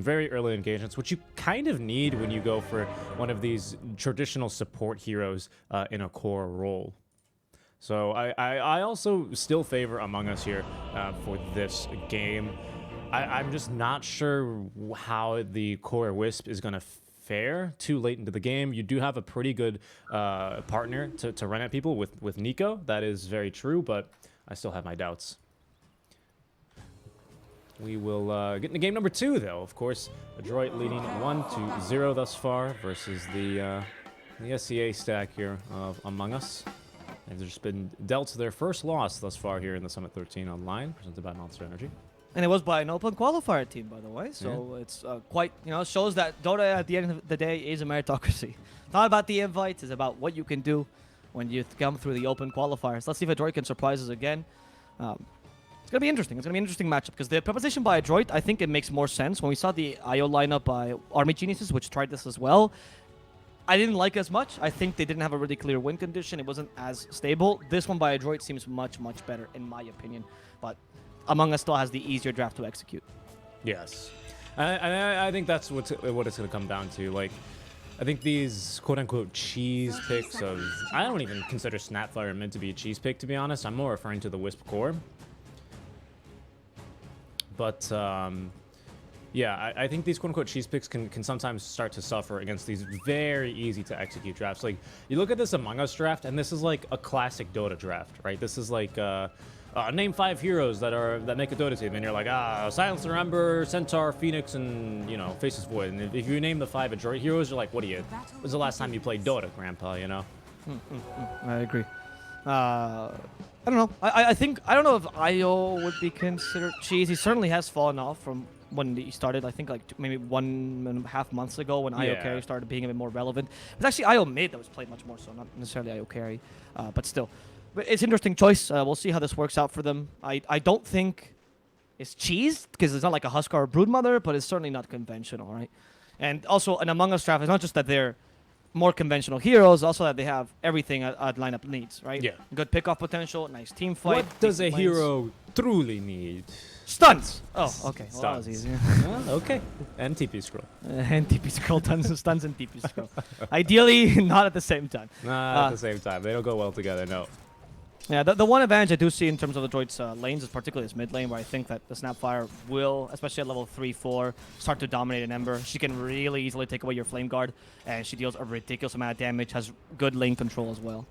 very early engagements, which you kind of need when you go for one of these traditional support heroes in a core role. So I also still favor Among Us here for this game. I'm just not sure how the core Wisp is going to fare too late into the game. You do have a pretty good partner to run at people with Nico. That is very true, but I still have my doubts. We will get into game number 2, though. Of course, Adroit leading 1-0 thus far versus the SCA stack here of Among Us. They've just been dealt their first loss thus far here in the Summit 13 Online, presented by Monster Energy. And it was by an open qualifier team, by the way. So it's quite, shows that Dota at the end of the day is a meritocracy. It's not about the invites, it's about what you can do when you come through the open qualifiers. Let's see if Adroit can surprise us again. It's going to be interesting. It's going to be an interesting matchup because the proposition by Adroit, I think it makes more sense. When we saw the IO lineup by Army Geniuses, which tried this as well, I didn't like as much. I think they didn't have a really clear win condition. It wasn't as stable. This one by Adroit seems much, much better, in my opinion. But Among Us still has the easier draft to execute. Yes. I think that's what it's going to come down to. Like, I think these quote-unquote cheese picks of... I don't even consider Snapfire mid to be a cheese pick, to be honest. I'm more referring to the Wisp core. But, yeah, I think these quote-unquote cheese picks can sometimes start to suffer against these very easy-to-execute drafts. Like, you look at this Among Us draft, and this is like a classic Dota draft, right? This is like, name 5 heroes that make a Dota team, and you're like, Silencer, Ember, Centaur, Phoenix, and, Faceless Void. And if you name the 5 Adroit heroes, you're like, when was the last time you played Dota, Grandpa, I agree. I don't know. I think, I don't know if IO would be considered cheese. He certainly has fallen off from when he started, I think, like maybe 1.5 months ago when IO carry started being a bit more relevant. It was actually IO mid that was played much more so, not necessarily IO carry, but still. But it's an interesting choice. We'll see how this works out for them. I don't think it's cheese, because it's not like a Huskar or Broodmother, but it's certainly not conventional, right? And also, an Among Us draft, it's not just that they're more conventional heroes, also that they have everything at lineup needs, right? Yeah. Good pickoff potential, nice team fight. What does a hero truly need? Stuns! Oh, okay. Well, that was easy. Okay. And TP scroll. And TP scroll, stuns and TP scroll. Ideally, not at the same time. Not at the same time. They don't go well together, no. Yeah, the one advantage I do see in terms of Adroit's lanes is particularly his mid lane, where I think that the Snapfire will, especially at level 3-4, start to dominate an Ember. She can really easily take away your Flame Guard, and she deals a ridiculous amount of damage, has good lane control as well.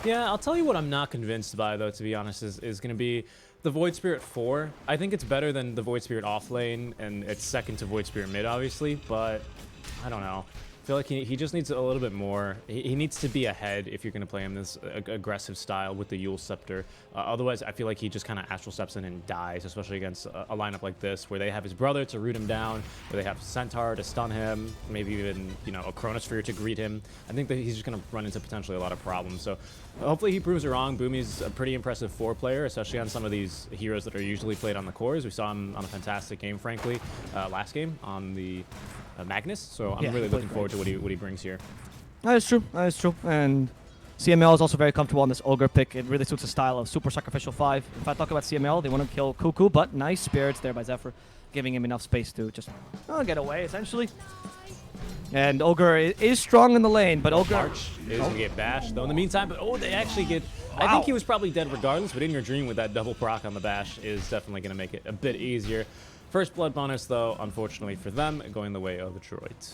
Yeah, I'll tell you what I'm not convinced by, though, to be honest, is going to be the Void Spirit 4. I think it's better than the Void Spirit off lane, and it's second to Void Spirit mid, obviously, but I don't know. I feel like he just needs a little bit more. He needs to be ahead if you're going to play him this aggressive style with the Yule Scepter. Otherwise, I feel like he just kind of Astral Steps in and dies, especially against a lineup like this, where they have his brother to root him down, where they have Centaur to stun him, maybe even, a Chronosphere to greet him. I think that he's just going to run into potentially a lot of problems. So hopefully he proves it wrong. Boomy's a pretty impressive 4 player, especially on some of these heroes that are usually played on the cores. We saw him on a fantastic game, frankly, last game on the Magnus, so I'm really looking forward to what he brings here. That is true. That is true. And CML is also very comfortable on this Ogre pick. It really suits the style of Super Sacrificial 5. If I talk about CML, they want to kill Cuckoo, but nice spirits there by Zephyr, giving him enough space to just get away, essentially. And Ogre is strong in the lane, but Ogre... March is going to get bashed, though, in the meantime. But, they actually get... Wow. I think he was probably dead regardless, but in your dream with that double proc on the bash is definitely going to make it a bit easier. First blood bonus, though, unfortunately for them, going the way of Adroit.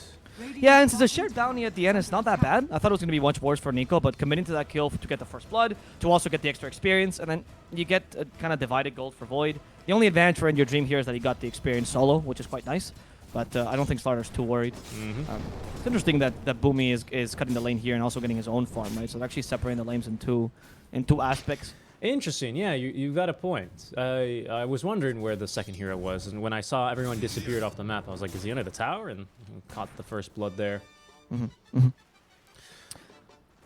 Yeah, and since the shared bounty at the end is not that bad, I thought it was going to be much worse for Nico, but committing to that kill to get the first blood, to also get the extra experience, and then you get a kind of divided gold for Void. The only advantage for In Your Dream here is that he got the experience solo, which is quite nice, but I don't think Slarder's too worried. It's interesting that Boomy is cutting the lane here and also getting his own farm, right? So they're actually separating the lanes in two aspects. Interesting. Yeah, you got a point. I was wondering where the second hero was, and when I saw everyone disappeared off the map, I was like, is he under the tower? And caught the first blood there.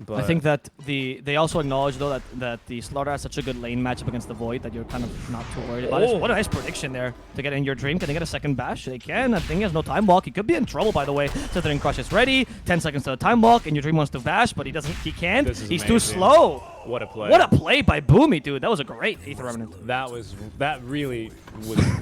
But I think that they also acknowledge, though, that the Slaughter has such a good lane matchup against the Void that you're kind of not too worried about it. What a nice prediction there to get In Your Dream. Can they get a second bash? They can. I think he has no time walk. He could be in trouble, by the way. Slithering Crush is ready. 10 seconds to the time walk. In Your Dream wants to bash, but he doesn't. He can't. He's too slow. What a play. What a play by Boomy, dude. That was a great Aether Remnant. That really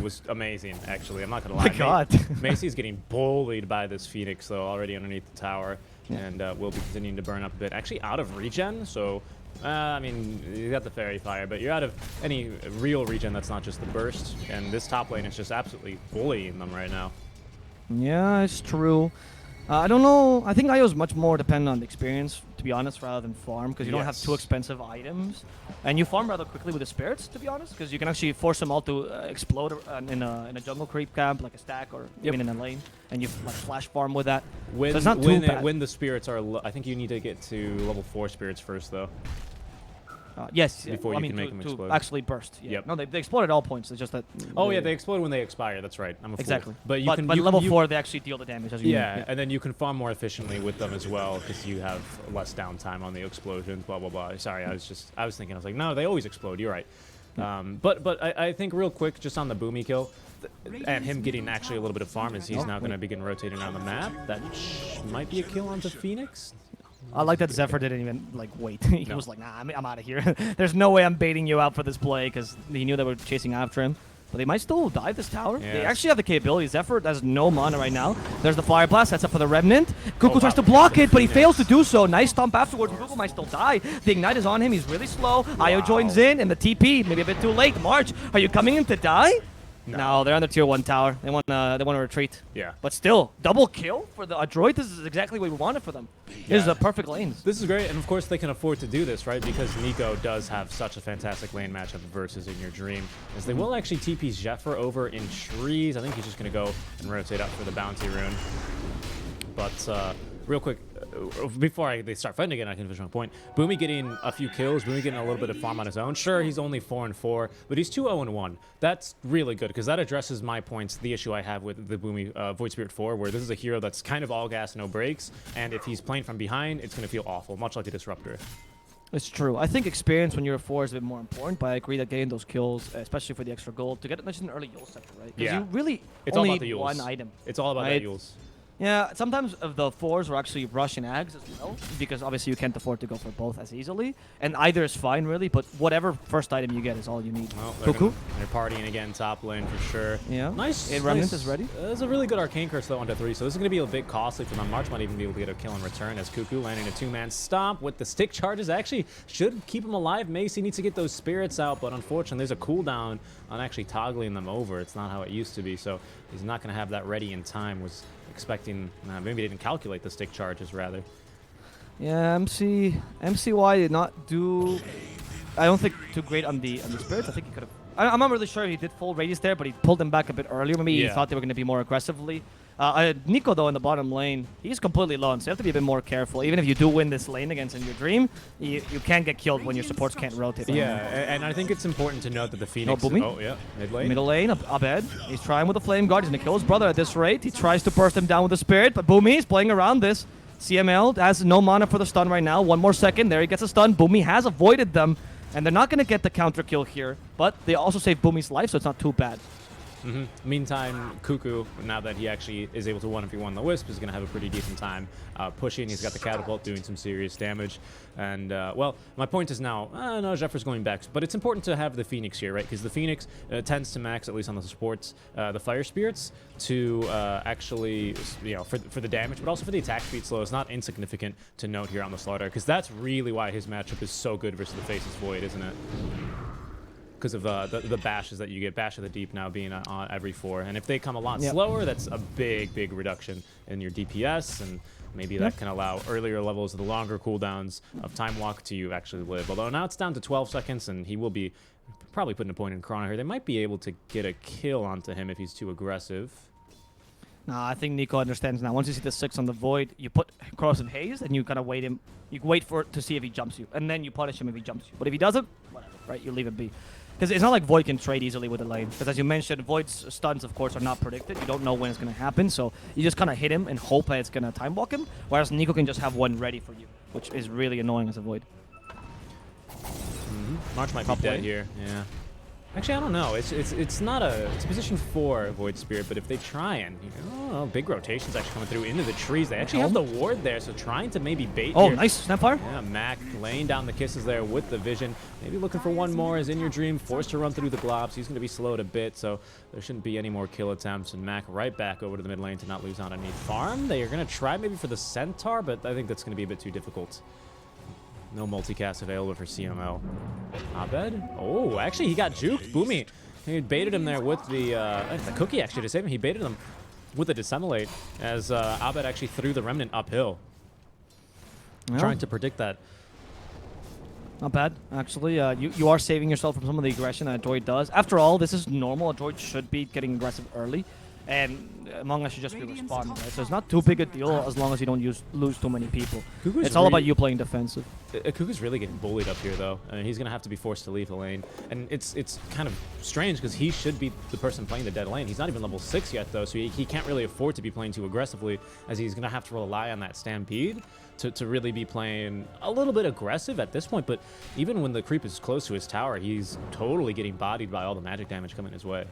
was amazing, actually. I'm not going to lie. My God. Macy's getting bullied by this Phoenix, though, already underneath the tower. Yeah. And will be continuing to burn up a bit. Actually, out of regen, so... I mean, you got the Fairy Fire, but you're out of any real regen that's not just the burst. And this top lane is just absolutely bullying them right now. Yeah, it's true. I don't know. I think IO is much more dependent on the experience, to be honest, rather than farm, because you don't have too expensive items. And you farm rather quickly with the spirits, to be honest, because you can actually force them all to explode in a jungle creep camp, like a stack, or even in a lane. And you like flash farm with that. So it's not too bad. When the spirits are I think you need to get to level 4 spirits first, though. Yes, before you can make them explode. To actually burst. Yeah. Yep. No, they explode at all points. It's just that. Oh yeah, they explode when they expire. That's right. I'm a fool. Exactly. But level 4, they actually deal the damage. As you yeah, and then you can farm more efficiently with them as well because you have less downtime on the explosions. Blah blah blah. Sorry, I was thinking. I was like, no, they always explode. You're right. But I think real quick, just on the Boomy kill, and him getting actually a little bit of farm as he's now going to begin rotating around the map. That might be a kill onto Phoenix. I like that Zephyr didn't even like wait. He was like, nah, I'm out of here. There's no way I'm baiting you out for this play because he knew they were chasing after him. But they might still dive this tower. Yes. They actually have the capability. Zephyr has no mana right now. There's the Fire Blast. That's up for the Remnant. Cuckoo tries to block it, but he fails to do so. Nice stomp afterwards. Cuckoo might still die. The Ignite is on him. He's really slow. Io joins in, and the TP, maybe a bit too late. March, are you coming in to die? No, they're on the tier 1 tower. They want to retreat. Yeah. But still, double kill for the Adroit. This is exactly what we wanted for them. This is a perfect lane. This is great, and of course they can afford to do this, right? Because Nico does have such a fantastic lane matchup versus In Your Dream. As they will actually TP Zephyr over in trees. I think he's just going to go and rotate up for the bounty rune. But real quick, before they start fighting again, I can finish my point. Boomy getting a few kills, Boomy getting a little bit of farm on his own. Sure, he's only 4-4, but he's 2-0-1. That's really good because that addresses my points, the issue I have with the Boomy Void Spirit 4, where this is a hero that's kind of all gas, no breaks, and if he's playing from behind, it's going to feel awful, much like a Disruptor. It's true. I think experience when you're a 4 is a bit more important, but I agree that getting those kills, especially for the extra gold, to get an early Yule sector, right? Because you really only need one item. It's all about that Yules. Yeah, sometimes of the 4s were actually Rush and Ags as well, because obviously you can't afford to go for both as easily. And either is fine, really, but whatever first item you get is all you need. Well, they're partying again top lane for sure. Yeah. Nice. Remnant is ready. There's a really good Arcane Curse, though, onto 3, so this is going to be a bit costly for them. March might even be able to get a kill in return as Cuckoo landing a 2-man stomp with the stick charges. Actually, should keep him alive. Macy needs to get those spirits out, but unfortunately, there's a cooldown on actually toggling them over. It's not how it used to be, so he's not going to have that ready in time. Was expecting, maybe they didn't calculate the stick charges, rather. Yeah, MCY did not do, I don't think, too great on the spirits. I think he could have, I'm not really sure if he did full radius there, but he pulled them back a bit earlier. Maybe he thought they were going to be more aggressively. Nico, though, in the bottom lane, he's completely alone, so you have to be a bit more careful. Even if you do win this lane against In Your Dream, you can't get killed when your supports can't rotate. Yeah, and I think it's important to note that the Phoenix... mid lane. Middle lane, Abed. He's trying with the Flame Guard. He's going to kill his brother at this rate. He tries to burst him down with the Spirit, but Boomy is playing around this. CML has no mana for the stun right now. 1 more second. There he gets a stun. Boomy has avoided them, and they're not going to get the counter kill here, but they also save Boomy's life, so it's not too bad. Meantime, Cuckoo, now that he actually is able to 1v1 the Wisp, is going to have a pretty decent time pushing. He's got the Catapult doing some serious damage. And, well, my point is now, no, Zephyr's going back. But it's important to have the Phoenix here, right? Because the Phoenix tends to max, at least on the supports, the Fire Spirits to actually, you know, for the damage, but also for the attack speed slow. It's not insignificant to note here on the Slaughter, because that's really why his matchup is so good versus the Faceless Void, isn't it? Because of the bashes that you get, Bash of the Deep now being on every 4. And if they come a lot slower, that's a big reduction in your DPS, and maybe that can allow earlier levels of the longer cooldowns of Time Walk to actually live. Although now it's down to 12 seconds, and he will be probably putting a point in Chrono here. They might be able to get a kill onto him if he's too aggressive. Nah, I think Nico understands now. Once you see the 6 on the Void, you put Cross in Haze, and you kind of wait him. You wait for it to see if he jumps you, and then you punish him if he jumps you. But if he doesn't, whatever, right? You leave it be. Because it's not like Void can trade easily with the lane. Because as you mentioned, Void's stuns, of course, are not predicted. You don't know when it's going to happen. So you just kind of hit him and hope that it's going to time walk him. Whereas Nico can just have one ready for you, which is really annoying as a Void. March might be dead here. Yeah. Actually, I don't know. It's not a it's position 4 Void Spirit, but if they try and big rotations actually coming through into the trees. They actually have the ward there, so trying to maybe bait. Oh, here. nice Snapfire. Yeah, Mac laying down the kisses there with the vision. Maybe looking for one more. Is In Your Dream forced to run through the globs. He's going to be slowed a bit, so there shouldn't be any more kill attempts. And Mac right back over to the mid lane to not lose on any farm. They are going to try maybe for the Centaur, but I think that's going to be a bit too difficult. No multicast available for CML. Abed? Oh, actually, he got juked. Boomy. He baited him there with the cookie, actually, to save him. He baited him with the Dissemblate as Abed actually threw the Remnant uphill. Yeah. Trying to predict that. Not bad, actually. You are saving yourself from some of the aggression that Adroit does. After all, this is normal. Adroit should be getting aggressive early. And Among Us should just be responding, right? So it's not too big a deal as long as you don't lose too many people. It's all about you playing defensive. Kuku's really getting bullied up here, though. I mean, he's going to have to be forced to leave the lane. And it's kind of strange because he should be the person playing the dead lane. He's not even level 6 yet, though, so he can't really afford to be playing too aggressively as he's going to have to rely on that Stampede to really be playing a little bit aggressive at this point. But even when the creep is close to his tower, he's totally getting bodied by all the magic damage coming his way.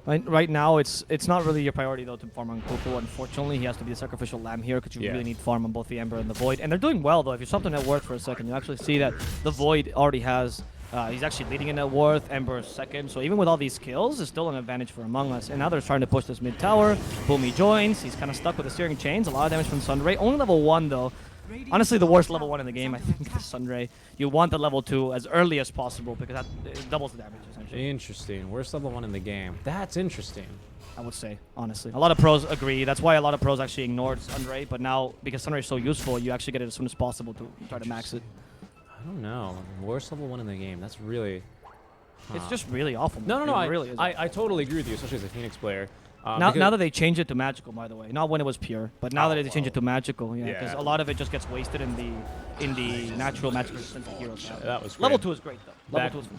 Right now, it's not really your priority, though, to farm on Kuku. Unfortunately, he has to be the sacrificial lamb here because you really need farm on both the Ember and the Void. And they're doing well, though. If you stop the net worth for a second, you actually see that the Void already has... he's actually leading in net worth, Ember is second. So even with all these kills, it's still an advantage for Among Us. And now they're trying to push this mid tower. Boomy joins. He's kind of stuck with the steering chains. A lot of damage from Sunray. Only level 1, though. Honestly, the worst level 1 in the game, I think, is Sunray. You want the level 2 as early as possible because that it doubles the damage, essentially. Interesting. Worst level 1 in the game. That's interesting. I would say, honestly. A lot of pros agree. That's why a lot of pros actually ignored Sunray. But now, because Sunray is so useful, you actually get it as soon as possible to try to max it. I don't know. Worst level 1 in the game. That's really... It's just really awful. No, really I totally agree with you, especially as a Phoenix player. Now that they changed it to magical, by the way, not when it was pure, but now that they changed it to magical, because a lot of it just gets wasted in the natural magic resistance to heroes. That was great. Level 2 is great though.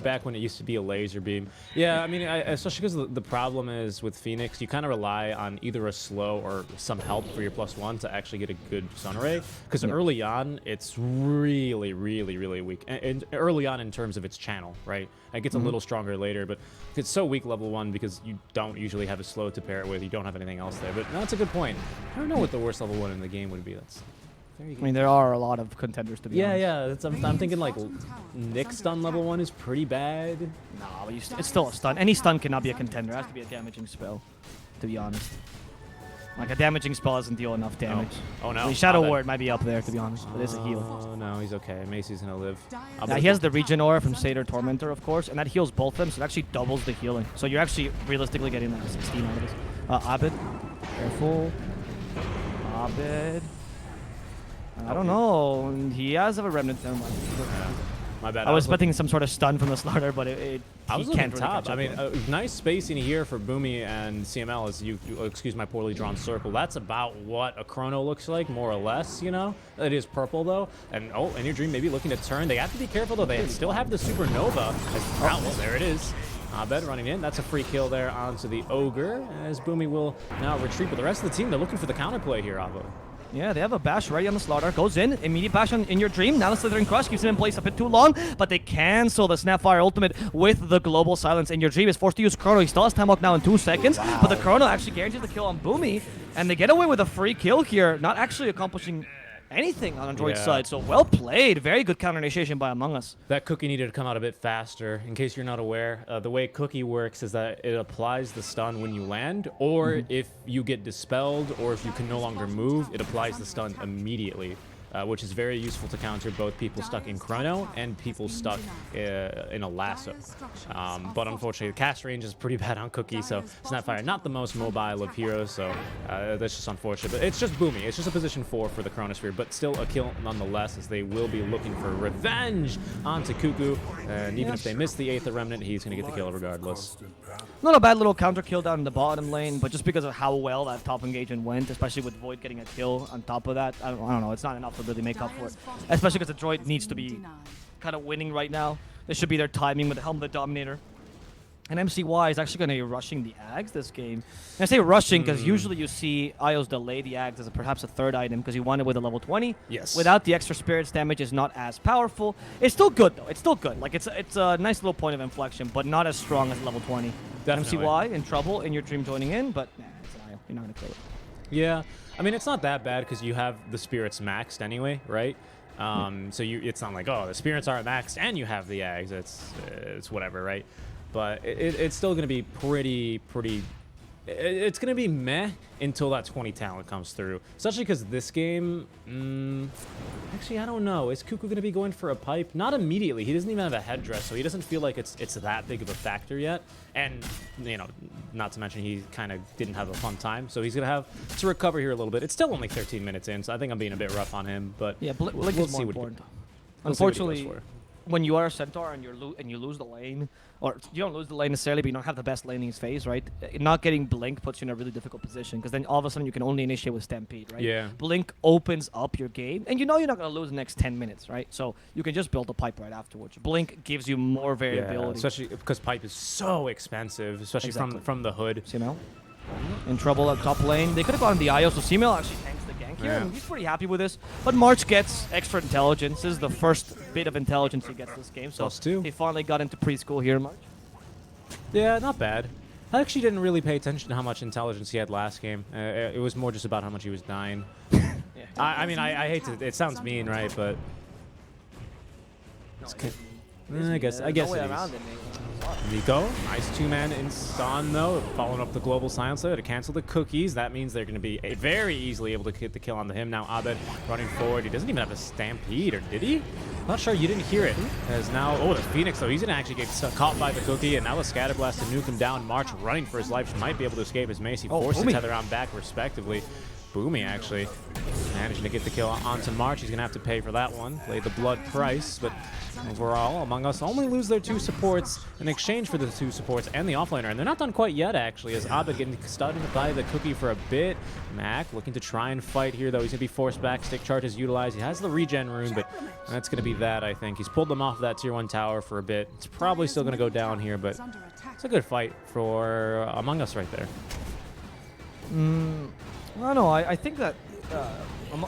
Back when it used to be a laser beam. Yeah, I mean, especially because the problem is with Phoenix, you kind of rely on either a slow or some help for your +1 to actually get a good Sunray. Because early on, it's really, really, really weak. And early on in terms of its channel, right? It gets a little stronger later, but it's so weak level 1 because you don't usually have a slow to pair it with. You don't have anything else there. But no, that's a good point. I don't know what the worst level 1 in the game would be. That's very good. I mean, there are a lot of contenders to be honest. Yeah. I'm thinking like Nick stun level 1 is pretty bad. No, but it's still a stun. Any stun cannot be a contender. It has to be a damaging spell, to be honest. Like, a damaging spell doesn't deal enough damage. Oh no. I mean, Shadow Ward might be up there, to be honest, but it's a heal. Oh no, he's okay. Macy's gonna live. Now, he has the regen aura from Satyr Tormentor, of course, and that heals both of them, so it actually doubles the healing. So you're actually realistically getting like 16 out of this. Abed, careful. Abed. I don't know. He has a remnant there. My bad. I was expecting some sort of stun from the slaughter, but I was he can't looking really top. I mean, nice spacing here for Boomy and CML as you excuse my poorly drawn circle. That's about what a chrono looks like, more or less, you know? It is purple, though. And, In Your Dream maybe looking to turn. They have to be careful, though. They still have the Supernova. Well, there it is. Abed running in. That's a free kill there onto the Ogre, as Boomy will now retreat. But the rest of the team, they're looking for the counterplay here, Avo. Yeah, they have a bash ready on the Slaughter. Goes in, immediate bash on In Your Dream. Now the Slithering Crush keeps him in place a bit too long, but they cancel the Snapfire ultimate with the Global Silence. In Your Dream is forced to use Chrono. He still has Time Walk now in 2 seconds, but the Chrono actually guarantees the kill on Boomy, and they get away with a free kill here, not actually accomplishing anything on Adroit's side. So well played. Very good counter initiation by Among Us. That cookie needed to come out a bit faster. In case you're not aware, the way cookie works is that it applies the stun when you land, or if you get dispelled, or if you can no longer move, it applies the stun immediately. Which is very useful to counter both people stuck in Chrono and people stuck in a lasso. But unfortunately, the cast range is pretty bad on Cookie, so Snapfire not the most mobile of heroes, so that's just unfortunate. But it's just Boomy. It's just a position 4 for the Chronosphere, but still a kill nonetheless, as they will be looking for revenge onto Kuku. And even if they miss the 8th Remnant, he's going to get the kill regardless. Not a bad little counter kill down in the bottom lane, but just because of how well that top engagement went, especially with Void getting a kill on top of that, I don't know, it's not enough to really make up for it. Especially because Adroit needs to be kind of winning right now. This should be their timing with the Helm of the Dominator. And MCY is actually going to be rushing the Ags this game. And I say rushing because usually you see IOs delay the Ags as perhaps a third item because you want it with a level 20. Yes. Without the extra spirits damage is not as powerful. It's still good though. It's still good. Like it's a nice little point of inflection, but not as strong as level 20. Definitely. MCY in trouble in your dream joining in, but nah, it's an IO. You're not going to kill it. Yeah. I mean, it's not that bad because you have the spirits maxed anyway, right? So it's not like, oh, the spirits aren't maxed and you have the Ags. It's whatever, right? But it's still going to be pretty. It's going to be meh until that 20 talent comes through. Especially because this game, actually, I don't know. Is Cuckoo going to be going for a pipe? Not immediately. He doesn't even have a headdress, so he doesn't feel like it's that big of a factor yet. And, you know, not to mention he kind of didn't have a fun time, so he's going to have to recover here a little bit. It's still only 13 minutes in, so I think I'm being a bit rough on him. But yeah, Blink we'll is see more what important. we'll see what he goes Unfortunately, for. when you are a centaur and you lose the lane, or you don't lose the lane necessarily, but you don't have the best laning phase, right? Not getting Blink puts you in a really difficult position because then all of a sudden you can only initiate with Stampede, right? Yeah. Blink opens up your game, and you know you're not going to lose the next 10 minutes, right? So you can just build a pipe right afterwards. Blink gives you more variability. Yeah, especially because pipe is so expensive, especially from the hood. CML in trouble at top lane. They could have gotten the IO, so CML actually tanks the gank here, and he's pretty happy with this. But March gets extra intelligence. This is the first bit of intelligence he gets this game, so +2. he finally got into preschool here, March. Yeah, not bad. I actually didn't really pay attention to how much intelligence he had last game. It was more just about how much he was dying. Yeah. I mean, I hate to. It sounds mean, right? But I guess no it way is. around it, mate. Nico, nice two-man in stun though, following up the global silence there to cancel the cookies. That means they're going to be very easily able to get the kill onto him. Now Abed running forward. He doesn't even have a stampede, or did he? Not sure. You didn't hear it. As now, oh, the Phoenix though. He's going to actually get caught by the cookie, and now the Scatterblast to nuke him down. March running for his life. She might be able to escape as Macy forced to tether on back respectively. Boomy actually managing to get the kill onto March. He's going to have to pay for that one. Play the blood price, but overall, Among Us only lose their 2 supports in exchange for the 2 supports and the offlaner. And they're not done quite yet, actually, as Abed getting stunned by the cookie for a bit. Mac looking to try and fight here, though. He's going to be forced back. Stick charge is utilized. He has the regen rune, but that's going to be that, I think. He's pulled them off that tier 1 tower for a bit. It's probably still going to go down here, but it's a good fight for Among Us right there. I don't know. I think that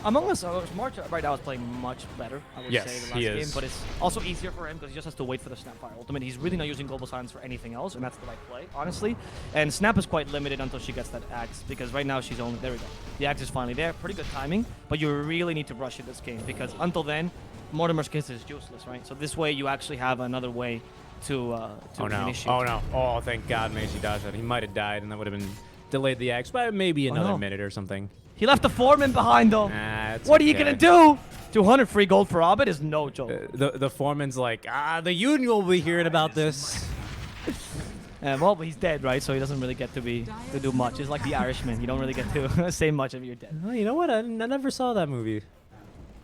Among Us, March right now is playing much better, I would say, the last game. But it's also easier for him because he just has to wait for the Snapfire ultimate. He's really not using Global Silence for anything else, and that's the right play, honestly. And Snap is quite limited until she gets that Axe, because right now she's only... There we go. The Axe is finally there. Pretty good timing, but you really need to rush it this game, because until then, Mortimer's Kiss is useless, right? So this way you actually have another way to initiate. Oh, no. Oh, thank God Macy dodged that. He might have died, and that would have been... delayed the Axe by maybe another minute or something. He left the Foreman behind, though. Nah, what are you going to do? 200 free gold for Abed is no joke. The Foreman's like, the Union will be hearing about this. Well, he's dead, right? So he doesn't really get to do much. It's like the Irishman. You don't really get to say much if you're dead. Oh, you know what? I never saw that movie.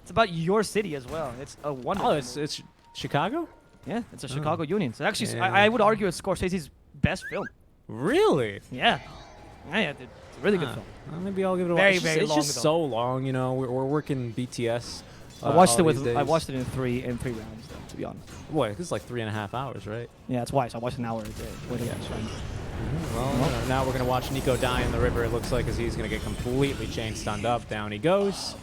It's about your city as well. It's a wonderful movie. It's Chicago? Yeah, it's a Chicago Union. So actually, yeah. I would argue it's Scorsese's best film. Really? Yeah. Yeah, it's a really good film. Well, maybe I'll give it a watch. It's long just so long, you know. We're working BTS. I watched it in three rounds, though, to be honest. What? This is like 3.5 hours, right? Yeah, that's why. So I watched an hour a day. Well, now we're gonna watch Nico die in the river. It looks like as he's gonna get completely chain stunned up. Down he goes.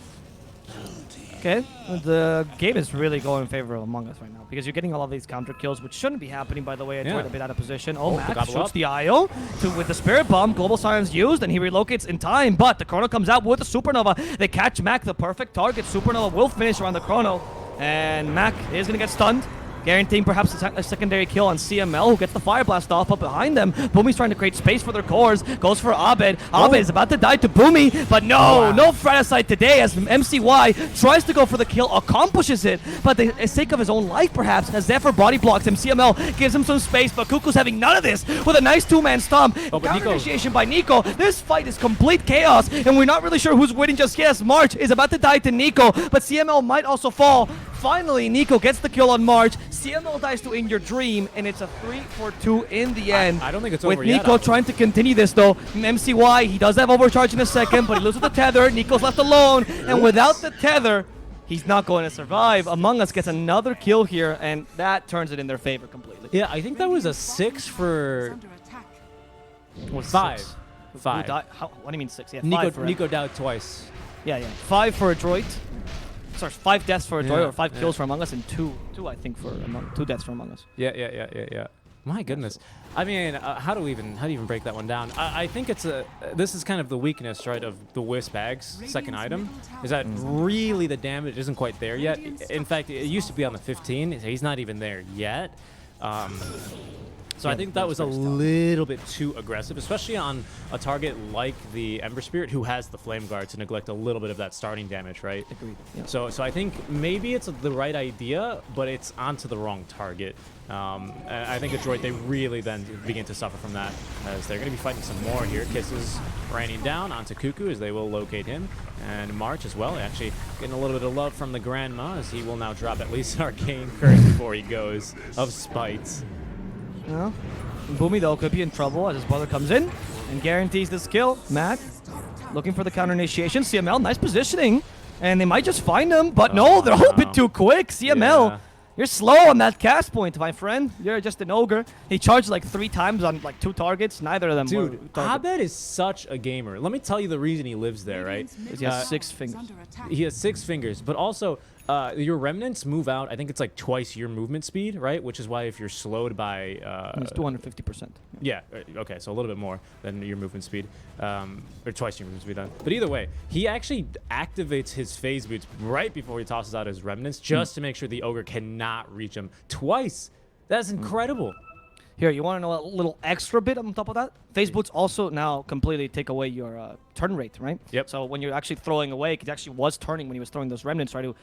Okay, the game is really going in favor of Among Us right now because you're getting all of these counter kills, which shouldn't be happening, by the way. Adroit a bit out of position. Oh, Max shoots the IO with the Spirit Bomb. Global Silence used, and he relocates in time, but the Chrono comes out with the Supernova. They catch Mac, the perfect target. Supernova will finish around the Chrono, and Mac is going to get stunned, guaranteeing perhaps a secondary kill on CML, who gets the Fire Blast off up behind them. Boomy's trying to create space for their cores. Goes for Abed. Abed is about to die to Boomy, but no Fratricide today as MCY tries to go for the kill, accomplishes it, but the sake of his own life perhaps, as Zephyr body blocks him. CML gives him some space, but Cuckoo's having none of this with a nice two-man stomp. Counter initiation by Nico. This fight is complete chaos, and we're not really sure who's winning just yet. March is about to die to Nico, but CML might also fall. Finally, Nico gets the kill on March. CML dies to In Your Dream, and it's a 3-4-2 in the end. I don't think it's over yet. With Nico trying to continue this, though. MCY, he does have overcharge in a second, but he loses the tether. Nico's left alone, and without the tether, He's not going to survive. Among Us gets another kill here, and that turns it in their favor completely. Yeah, I think that was a 6 for... Was 5. Six. 5. Who died? What do you mean 6? Yeah, Nico, 5 for him. Nico died twice. Yeah. 5 for Adroit. Sorry, 5 deaths for Adroit, Yeah, or 5 yeah. kills for Among Us, and 2 I think for 2 deaths for Among Us. Yeah. My goodness. I mean, how do you even break that one down? I think it's this is kind of the weakness, right, of the Wisp Bag's second item, is that really the damage isn't quite there yet. In fact, it used to be on the 15. He's not even there yet. So I think that was a little bit too aggressive, especially on a target like the Ember Spirit, who has the Flame Guard to neglect a little bit of that starting damage, right? Agreed. Yeah. So I think maybe it's the right idea, but it's onto the wrong target. And I think Adroit, they really then begin to suffer from that, as they're going to be fighting some more here. Kisses raining down onto Cuckoo, as they will locate him. And March as well, actually getting a little bit of love from the Grandma, as he will now drop at least an Arcane Curse before he goes, of spite. No. Boomy, though, could be in trouble as his brother comes in and guarantees this kill. Matt looking for the counter initiation. CML, nice positioning. And they might just find him, but no, they're a little bit too quick. CML, Yeah. you're slow on that cast point, my friend. You're just an ogre. He charged like 3 times on like 2 targets. Neither of them were Dude, targets. Abed is such a gamer. Let me tell you the reason he lives there, right? He has 6 fingers. He has 6 fingers, but also your remnants move out. I think it's like twice your movement speed, right? Which is why if you're slowed by... It's 250%. yeah, okay, so a little bit more than your movement speed, or twice your movement speed then. But either way, he actually activates his phase boots right before he tosses out his remnants, just to make sure the ogre cannot reach him twice. That's incredible. Here, you want to know a little extra bit on top of that? Phase boots also now completely take away your turn rate, right? Yep. So when you're actually throwing away, it actually was turning when he was throwing those remnants, try to,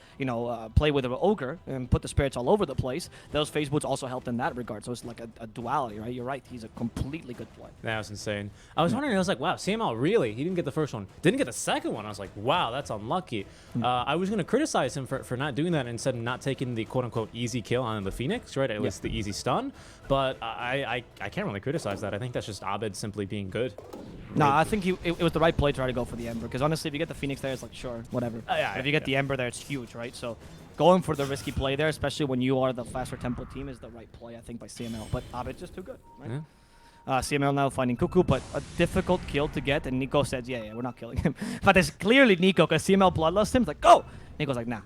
play with an ogre and put the spirits all over the place. Those phase boots also helped in that regard. So it's like a duality, right? You're right. He's a completely good play. That was insane. I was wondering, I was like, wow, CML, really? He didn't get the first one. Didn't get the second one. I was like, wow, that's unlucky. I was going to criticize him for not doing that and instead not taking the quote-unquote easy kill on the Phoenix, right? At least the easy stun. But I can't really criticize that. I think that's just Abed simply being good. No, I think it was the right play to try to go for the Ember. Because honestly, if you get the Phoenix there, it's like, sure, whatever. Yeah, if you get the Ember there, it's huge, right? So going for the risky play there, especially when you are the faster tempo team, is the right play, I think, by CML. But Abed's just too good, right? Yeah. CML now finding Cuckoo, but a difficult kill to get. And Nico says, yeah, we're not killing him. But it's clearly Nico, because CML bloodlust him. It's like, go! Nico's like, nah,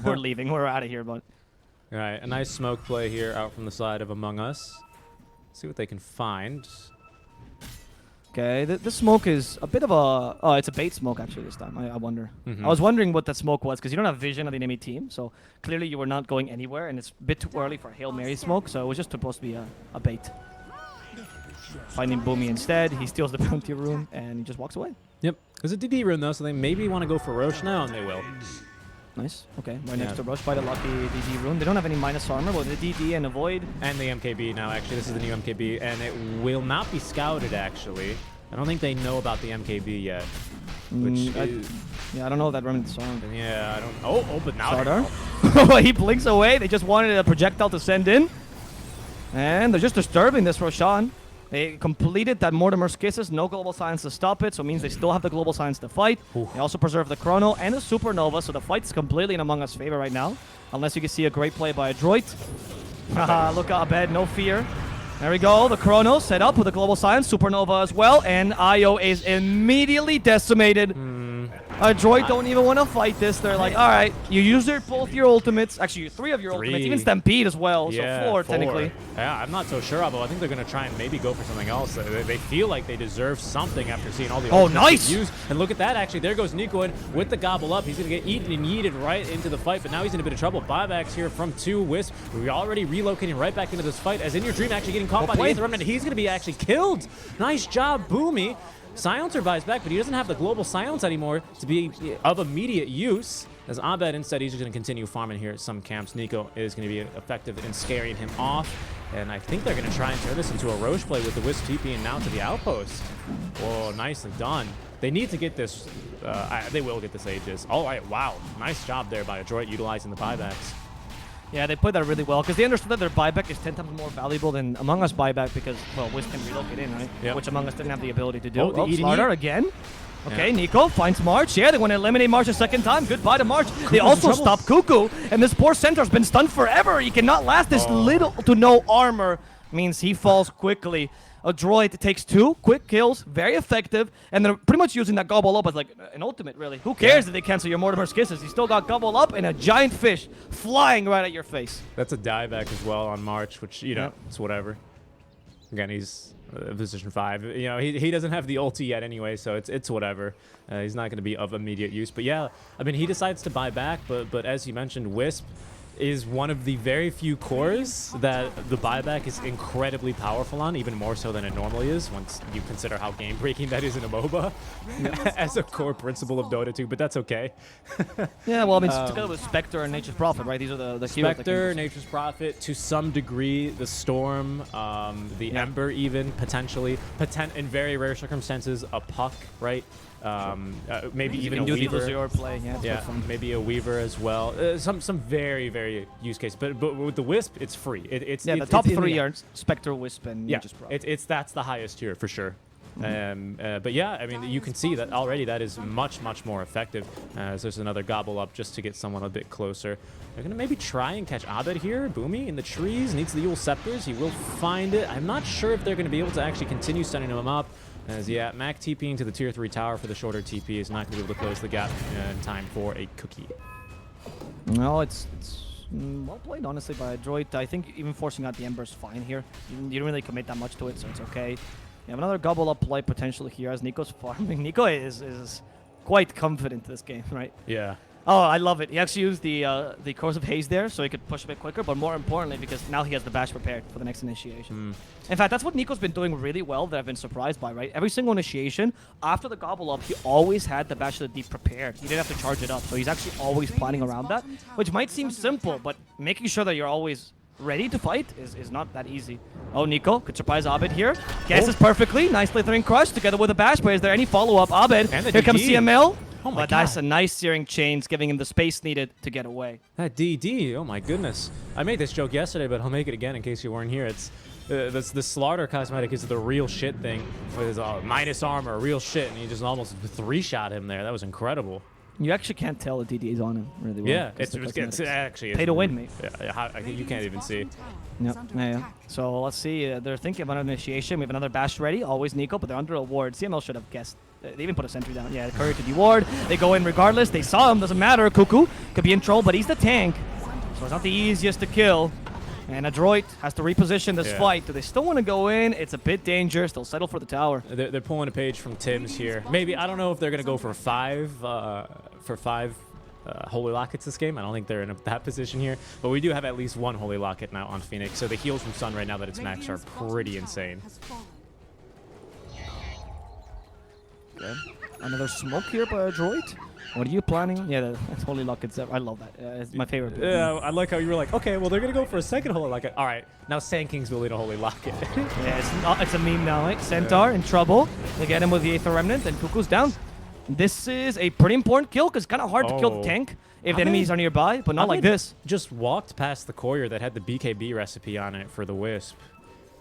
we're leaving. We're out of here, but... All right, a nice smoke play here out from the side of Among Us. See what they can find. Okay, this smoke is a bit of a... Oh, it's a bait smoke, actually, this time. I wonder. Mhm. I was wondering what that smoke was, because you don't have vision of the enemy team, so clearly you were not going anywhere, and it's a bit too early for Hail Mary smoke, so it was just supposed to be a bait. Finding Boomy instead, he steals the bounty room, and he just walks away. Yep. There's a DD rune, though, so they maybe want to go for Roche now, and they will. Nice. Okay, right next to Rush by the lucky DD rune. They don't have any minus armor, but the DD and Avoid. And the MKB now, actually. This is the new MKB, and it will not be scouted, actually. I don't think they know about the MKB yet. Which I don't know if that remnant's on. yeah, I don't... Oh, but now... Sardar? He blinks away. They just wanted a projectile to send in. And they're just disturbing this Roshan. They completed that Mortimer's Kisses. No global science to stop it, so it means they still have the global science to fight. Oof. They also preserve the Chrono and the Supernova, so the fight's completely in Among Us' favor right now. Unless you can see a great play by Adroit. Haha, look at Abed, no fear. There we go, the Chrono set up with the global science, Supernova as well, and Io is immediately decimated. Adroit don't even want to fight this. They're like, all right, you used both your ultimates. Actually, 3 of your ultimates, even Stampede as well, Yeah, so 4 technically. Yeah, I'm not so sure, Avo. I think they're going to try and maybe go for something else. They feel like they deserve something after seeing all the nice! used. And look at that, actually. There goes Nico in with the gobble up. He's going to get eaten and yeeted right into the fight, but now he's in a bit of trouble. Buybacks here from 2 Wisp. We're already relocating right back into this fight, as In Your Dream actually getting caught by the 8th Remnant. He's going to be actually killed. Nice job, Boomy. Silencer buys back, but he doesn't have the global silence anymore to be of immediate use. As Abed, instead, he's just going to continue farming here at some camps. Nico is going to be effective in scaring him off. And I think they're going to try and turn this into a Roche play with the Wisp TPing now to the outpost. Oh, nicely done. They need to get this. They will get this Aegis. All right, wow. Nice job there by Adroit utilizing the buybacks. Yeah, they played that really well because they understood that their buyback is 10 times more valuable than Among Us buyback because, well, Wisp can relocate in, right? Yep. Which Among Us didn't have the ability to do. Oh, the eating Slardar again. Okay, Nico finds March. Yeah, they want to eliminate March a second time. Goodbye to March. They also stop Cuckoo, and this poor Centaur's been stunned forever. He cannot last. This little to no armor means he falls quickly. Adroit takes 2 quick kills, very effective, and they're pretty much using that gobble up as like an ultimate, really. Who cares if they cancel your Mortimer's Kisses? You still got gobble up and a giant fish flying right at your face. That's a dieback as well on March, which, you know, it's whatever. Again, he's position 5. You know, he doesn't have the ulti yet anyway, so it's whatever. He's not going to be of immediate use. But yeah, I mean, he decides to buy back, but as you mentioned, Wisp is one of the very few cores that the buyback is incredibly powerful on, even more so than it normally is, once you consider how game-breaking that is in a MOBA as a core principle of Dota 2, but that's okay. Yeah, well, I mean, together with Spectre and Nature's Prophet, right? These are the heroes. Spectre, Nature's Prophet, to some degree, the Storm, the Ember even, potentially. In very rare circumstances, a Puck, right? Maybe even a Weaver. Play. Yeah, maybe a Weaver as well. Some very, very use case. But with the Wisp, it's free. The top 3 are Spectre, Wisp, and Nature's Prophet. That's the highest tier for sure. But yeah, I mean, you can see that already that is much more effective. So there's another gobble up just to get someone a bit closer. They're going to maybe try and catch Abed here. Boomy in the trees, needs the Yule Scepters. He will find it. I'm not sure if they're going to be able to actually continue sending him up. As Mac TPing to the tier 3 tower for the shorter TP is not going to be able to close the gap in time for a cookie. No, it's well played, honestly, by Adroit. I think even forcing out the Ember's fine here. You don't really commit that much to it, so it's okay. You have another gobble up play potential here as Nico's farming. Nico is quite confident in this game, right? Yeah. Oh, I love it. He actually used the Corrosive Haze there so he could push a bit quicker, but more importantly, because now he has the bash prepared for the next initiation. In fact, that's what Nico's been doing really well that I've been surprised by, right? Every single initiation, after the gobble up, he always had the bash of the deep prepared. He didn't have to charge it up, so he's actually always planning around that, which might seem simple, but making sure that you're always ready to fight is not that easy. Oh, Nico could surprise Abed here. Guesses perfectly. Nice Slithering Crush together with a bash, but is there any follow-up? Abed, here comes CML. Oh my God. That's a nice searing chains, giving him the space needed to get away. That DD, oh my goodness. I made this joke yesterday, but I'll make it again in case you weren't here. It's the Slaughter cosmetic is the real shit thing. With his minus armor, real shit, and he just almost 3-shot him there. That was incredible. You actually can't tell the DD is on him really well. Yeah, it's actually... Pay to win, mate. Yeah, you can't even see. Yep. Yeah. So let's see. They're thinking about an initiation. We have another bash ready. Always Nico, but they're under a ward. CML should have guessed. They even put a sentry down. Yeah, courier to deward. They go in regardless. They saw him. Doesn't matter. Cuckoo could be in trouble, but he's the tank. So it's not the easiest to kill. And Adroit has to reposition this fight. Do they still want to go in? It's a bit dangerous. They'll settle for the tower. They're pulling a page from Tim's here. Maybe, I don't know if they're going to go for 5 Holy Lockets this game. I don't think they're in that position here. But we do have at least 1 Holy Locket now on Phoenix. So the heals from Sun right now that it's max are pretty insane. Okay. Another smoke here by Adroit. What are you planning? Yeah, that's Holy Lockets. I love that. It's my favorite. Yeah, I like how you were like, okay, well, they're going to go for a second Holy Locket. All right, now Sand King's building a Holy Locket. Yeah, it's a meme now, right? Centaur in trouble. They get him with the Aether Remnant, and Cuckoo's down. This is a pretty important kill, because it's kind of hard to kill the tank if the enemies are nearby, but not like this. Just walked past the courier that had the BKB recipe on it for the Wisp.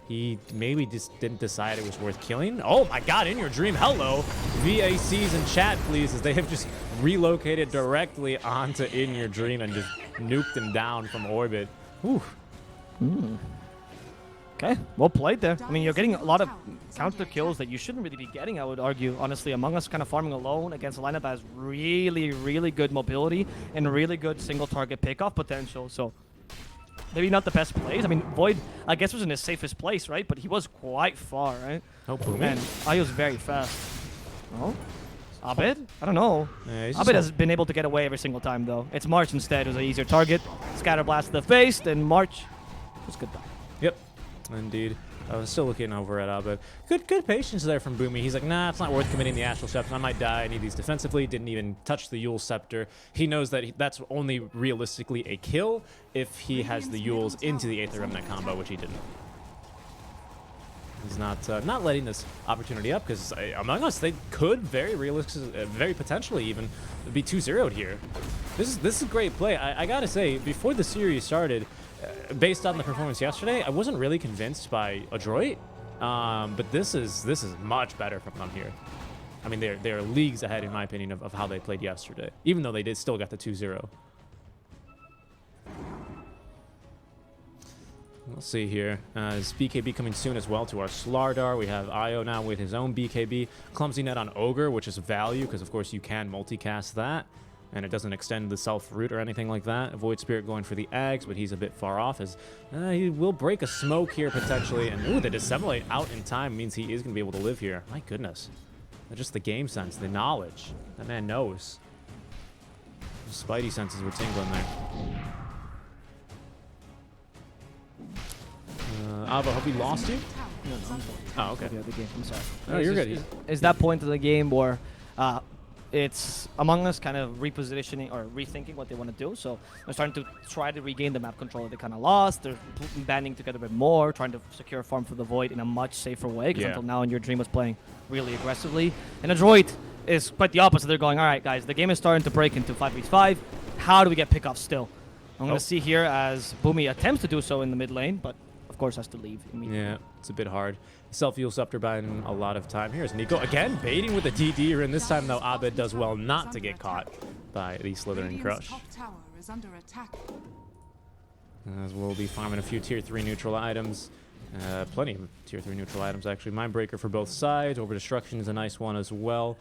He maybe just didn't decide it was worth killing. Oh my God, In Your Dream, hello. VACs in chat, please, as they have just relocated directly onto In Your Dream and just nuked him down from orbit. Whew. Okay, well played there. I mean, you're getting a lot of counter kills that you shouldn't really be getting, I would argue. Honestly, Among Us kind of farming alone against a lineup that has really, really good mobility and really good single target pickoff potential. So maybe not the best plays. I mean, Void, I guess, was in his safest place, right? But he was quite far, right? Oh, boom. And Ayo's very fast. Oh? Abed? I don't know. Yeah, Abed has been able to get away every single time, though. It's March instead, who's an easier target. Scatter Blast to the face, then March was good though. Yep, indeed. I was still looking over at Abed. Good patience there from Boomy. He's like, nah, it's not worth committing the Astral Scepter. I might die. I need these defensively. Didn't even touch the Yule Scepter. He knows that that's only realistically a kill if he has the Yules into the Aether Remnant combo, which he didn't. He's not letting this opportunity up, because Among Us, they could very potentially even be 2-0'd here. This is a great play. I gotta say, before the series started, based on the performance yesterday, I wasn't really convinced by Adroit, but this is much better from them here. I mean, they're leagues ahead, in my opinion, of how they played yesterday, even though they did still got the 2-0. We'll see here. Is BKB coming soon as well to our Slardar. We have Io now with his own BKB. Clumsy Net on Ogre, which is value, because of course you can multicast that. And it doesn't extend the self-root or anything like that. Void Spirit going for the Ags, but he's a bit far off, as he will break a smoke here potentially. And ooh, the Dissemblate out in time means he is going to be able to live here. My goodness. Just the game sense, the knowledge. That man knows. The Spidey senses were tingling there. Avo, hope he lost you? No, I'm sorry. Oh, okay. The game. I'm sorry. Oh, you're good. It's that point of the game where it's Among Us kind of repositioning or rethinking what they want to do. So they're starting to try to regain the map control that they kind of lost. They're banding together a bit more, trying to secure a farm for the Void in a much safer way. Because until now, Your Dream was playing really aggressively. And Adroit is quite the opposite. They're going, all right, guys, the game is starting to break into 5v5. How do we get pickoffs still? I'm going to see here as Boomy attempts to do so in the mid lane, but of course has to leave immediately. Yeah, it's a bit hard. Self-heal Scepter buying a lot of time. Here's Nico again, baiting with the DD, and this time though Abed does well not to get caught by the Slithering Crush. As we'll be farming a few tier 3 neutral items. Plenty of tier 3 neutral items actually. Mindbreaker for both sides. Over Destruction is a nice one as well.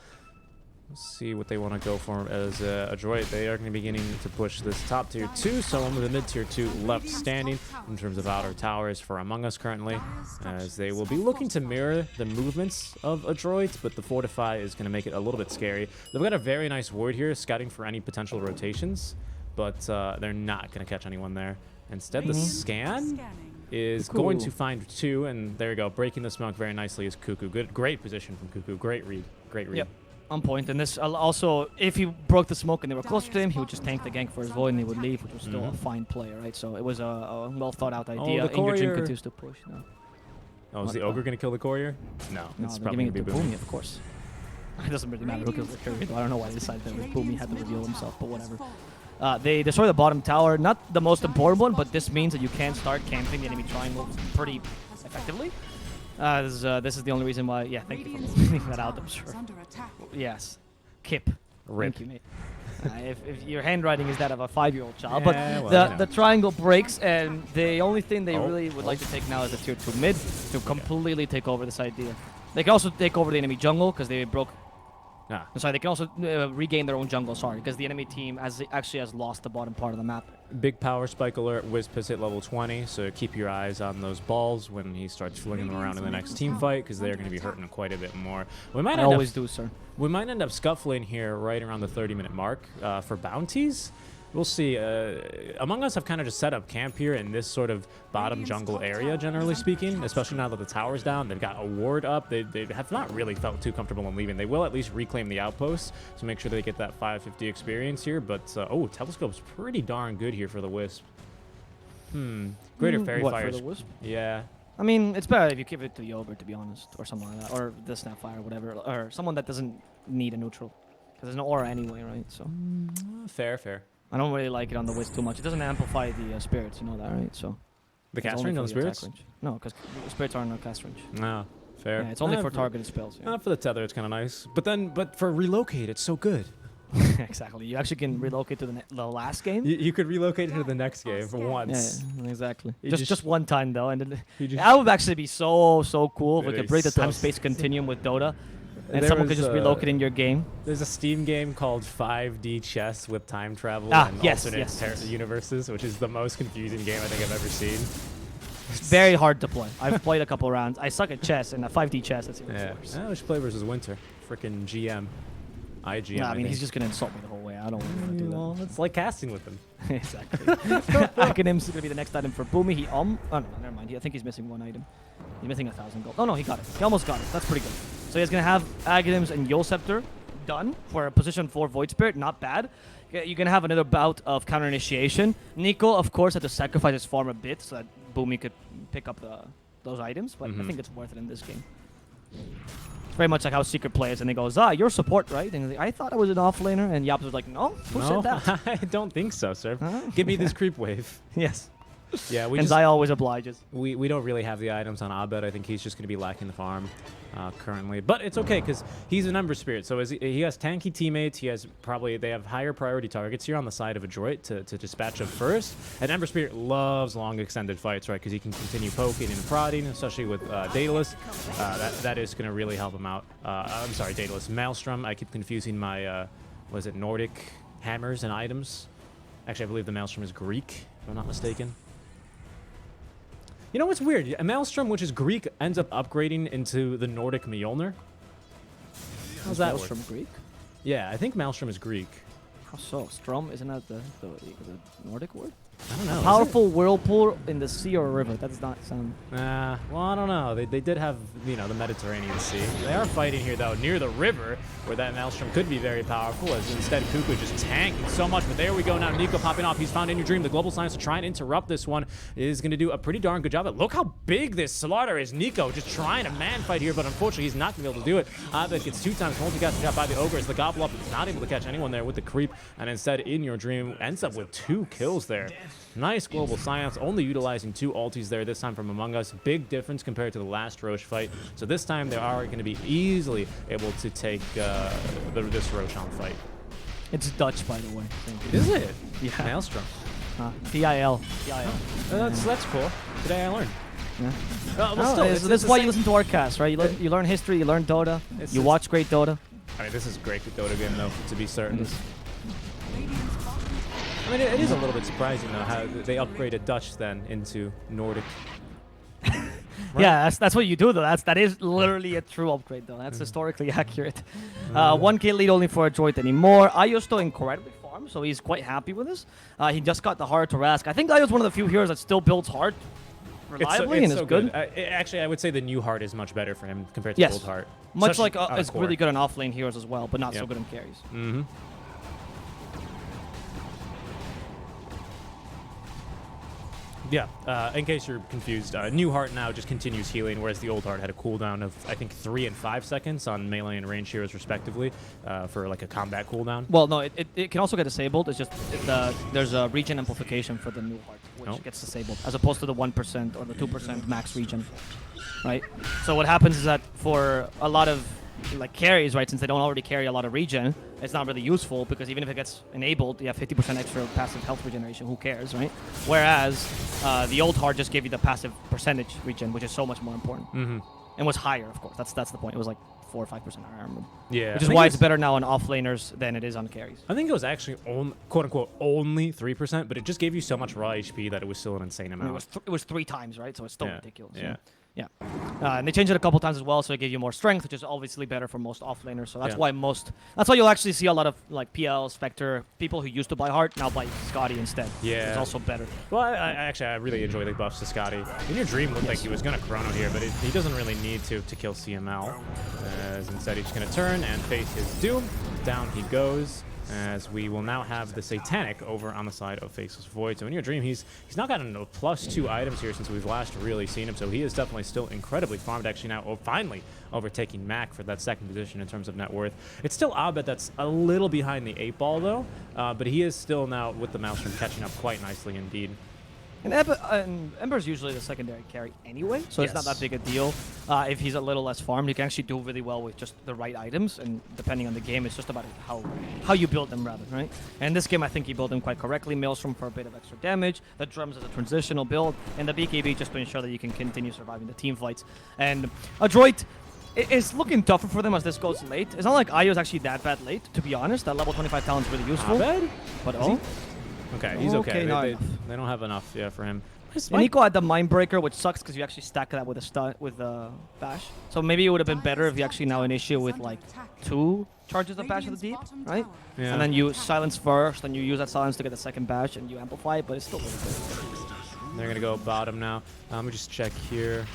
Let's see what they want to go for as Adroit. They are going to be beginning to push this top tier 2, so only the mid tier 2 left standing in terms of outer towers for Among Us currently, as they will be looking to mirror the movements of Adroit, but the Fortify is going to make it a little bit scary. They've got a very nice ward here, scouting for any potential rotations, but they're not going to catch anyone there. Instead, the scan is going to find 2, and there you go. Breaking the smoke very nicely is Cuckoo. Great position from Cuckoo. Great read. Great read. Yep. On point, and this also, if he broke the smoke and they were closer to him, he would just tank the gank for his Void and he would leave, which was still a fine play, right? So it was a well thought out idea. The Courier Dream continues to push. No. Oh, is the Ogre going to kill the Courier? No, it's probably giving going it to Boomy, of course. It doesn't really matter who kills the Courier, though. I don't know why they decided that Boomy had to reveal himself, but whatever. They destroy the bottom tower, not the most important one, but this means that you can start camping the enemy triangle pretty effectively. This is the only reason why. Yeah, thank you for pointing that out. I'm sure. Yes, Kip. Rip. Thank you, mate. If your handwriting is that of a 5-year-old child, yeah, but well, the triangle breaks, and the only thing they really would like to take now is the tier 2 mid to completely take over this idea. They can also take over the enemy jungle because they broke. Sorry, they can also regain their own jungle, because the enemy team actually has lost the bottom part of the map. Big power spike alert. Wisp has hit level 20, so keep your eyes on those balls when he starts flinging them around in the next team fight, because they're going to be hurting him quite a bit more. We might always do, sir. We might end up scuffling here right around the 30-minute mark for bounties. We'll see. Among Us have kind of just set up camp here in this sort of bottom jungle area, generally speaking, especially now that the tower's down. They've got a ward up. They have not really felt too comfortable in leaving. They will at least reclaim the outpost to make sure they get that 550 experience here. But, Telescope's pretty darn good here for the Wisp. Greater Fairy Fire. For the Wisp? Yeah. I mean, it's better if you give it to the Ogre, to be honest, or something like that, or the Snapfire, or whatever, or someone that doesn't need a neutral. Because there's no aura anyway, right? So. Fair. I don't really like it on the Wisp too much. It doesn't amplify the spirits, you know that, right? So the cast range on the spirits? No, because spirits aren't on cast range. No, fair. Yeah, it's only for targeted spells. Yeah. For the tether, it's kind of nice. But for relocate, it's so good. Exactly. You actually can relocate to the last game. You could relocate to the next game for once. Yeah, exactly. Just one time though, and that would actually be so cool if we could break the time-space continuum with Dota. And someone could just relocate in your game. There's a Steam game called 5D Chess with time travel and alternate universes, which is the most confusing game I think I've ever seen. It's very hard to play. I've played a couple rounds. I suck at chess, and 5D chess, that's even worse. I should play versus Winter. Frickin' GM. IGM. I mean, he's just going to insult me the whole way. I don't want to do that. Well, it's like casting with him. Exactly. Acronyms is going to be the next item for Boomy. Oh, no, never mind. I think he's missing one item. He's missing 1,000 gold. Oh, no, he got it. He almost got it. That's pretty good. So he's going to have Aghanim's and Yule Scepter done for a position 4 Void Spirit. Not bad. You're going to have another bout of counter initiation. Nico, of course, had to sacrifice his farm a bit so that Boomy could pick up those items, but I think it's worth it in this game. It's very much like how Secret plays, and they go, you're support, right? And like, I thought I was an offlaner, and Yaps was like, no? Who said that? I don't think so, sir. Give me this creep wave. Yes. Yeah, and Zai always obliges. we don't really have the items on Abed. I think he's just going to be lacking the farm currently. But it's okay because he's an Ember Spirit. So he has tanky teammates. They have higher priority targets here on the side of Adroit to dispatch of first. And Ember Spirit loves long extended fights, right? Because he can continue poking and prodding, especially with Daedalus. That is going to really help him out. I'm sorry, Daedalus. Maelstrom. I keep confusing my, was it Nordic hammers and items? Actually, I believe the Maelstrom is Greek, if I'm not mistaken. You know what's weird? A Maelstrom, which is Greek, ends up upgrading into the Nordic Mjolnir. How's that Maelstrom work? Greek? Yeah, I think Maelstrom is Greek. How so? Strom, isn't that the Nordic word? I don't know. A powerful whirlpool in the sea or a river. That does not sound... Well, I don't know. They did have, the Mediterranean Sea. They are fighting here, though, near the river, where that Maelstrom could be very powerful, as instead Kuku just tanking so much. But there we go now. Nico popping off. He's found In Your Dream. The Global Science to try and interrupt this one is going to do a pretty darn good job. But look how big this slaughter is. Nico just trying to man fight here, but unfortunately he's not going to be able to do it. Abed gets 2 times multicast shot by the Ogre as the Gobble Up is not able to catch anyone there with the creep, and instead In Your Dream ends up with 2 kills there. Nice Global Science, only utilizing 2 ultis there, this time from Among Us. Big difference compared to the last Roche fight. So this time they are going to be easily able to take this Roshan fight. It's Dutch, by the way. Is it? Yeah. Maelstrom. PIL. That's cool. Today I learned. Yeah. Well, still, that's why you listen to our cast, right? You learn history, you learn Dota, you watch great Dota. I mean, this is a great Dota game, though, to be certain. I mean, it is a little bit surprising, though, how they upgraded Dutch then into Nordic. Right? Yeah, that's what you do, though. That is literally a true upgrade, though. That's historically accurate. 1k lead only for Adroit anymore. Ayo's still incredibly farmed, so he's quite happy with this. He just got the Heart to Rask. I think Ayo's one of the few heroes that still builds Heart reliably and is good. Actually, I would say the new Heart is much better for him compared to the old Heart. Much like it's really good on off-lane heroes as well, but not so good on carries. Mm-hmm. Yeah, in case you're confused, new Heart now just continues healing, whereas the old Heart had a cooldown of, I think, 3 and 5 seconds on melee and range heroes, respectively, for like a combat cooldown. Well, no, it can also get disabled. It's just there's a regen amplification for the new Heart, which gets disabled, as opposed to the 1% or the 2% max regen, right? So what happens is that for a lot of carries, right, since they don't already carry a lot of regen, it's not really useful because even if it gets enabled, you have 50% extra passive health regeneration. Who cares, right? Whereas the old Heart just gave you the passive percentage regen, which is so much more important. And was higher, of course. That's the point. It was like 4 or 5%, I remember. Yeah. Which is why it's better now on offlaners than it is on carries. I think it was actually, quote unquote, only 3%, but it just gave you so much raw HP that it was still an insane amount. I mean, it was 3 times, right? So it's still ridiculous. Yeah. Yeah. And they changed it a couple times as well, so it gave you more strength, which is obviously better for most offlaners. So that's why that's why you'll actually see a lot of PL, Spectre, people who used to buy Heart now buy Scotty instead. Yeah. It's also better. Well, I really enjoy the buffs to Scotty. In Your Dream looked like he was going to Chrono here, but he doesn't really need to kill CML. As instead he's just going to turn and face his doom. Down he goes. As we will now have the Satanic over on the side of Faceless Void. So in Your Dream, he's now gotten a +2 items here since we've last really seen him. So he is definitely still incredibly farmed, actually now finally overtaking Mac for that 2nd position in terms of net worth. It's still Abed that's a little behind the 8 ball, though. But he is still now, with the Maelstrom, catching up quite nicely indeed. And Ember's usually the secondary carry anyway, so it's not that big a deal. If he's a little less farmed, he can actually do really well with just the right items, and depending on the game, it's just about how you build them, rather, right? And this game, I think he built them quite correctly. Maelstrom for a bit of extra damage, the drums as a transitional build, and the BKB just to ensure that you can continue surviving the team fights. And Adroit, it's looking tougher for them as this goes late. It's not like Ayo's actually that bad late, to be honest. That level 25 talent's really useful. But okay, he's okay. They don't have enough, for him. And Nico had the Mindbreaker, which sucks because you actually stack that with a Bash. So maybe it would have been better if you actually now initiate with like 2 charges of Bash of the Deep, right? Yeah. And then you silence first, and you use that silence to get the 2nd Bash, and you amplify it, but it's still really good. They're going to go bottom now. Let me just check here.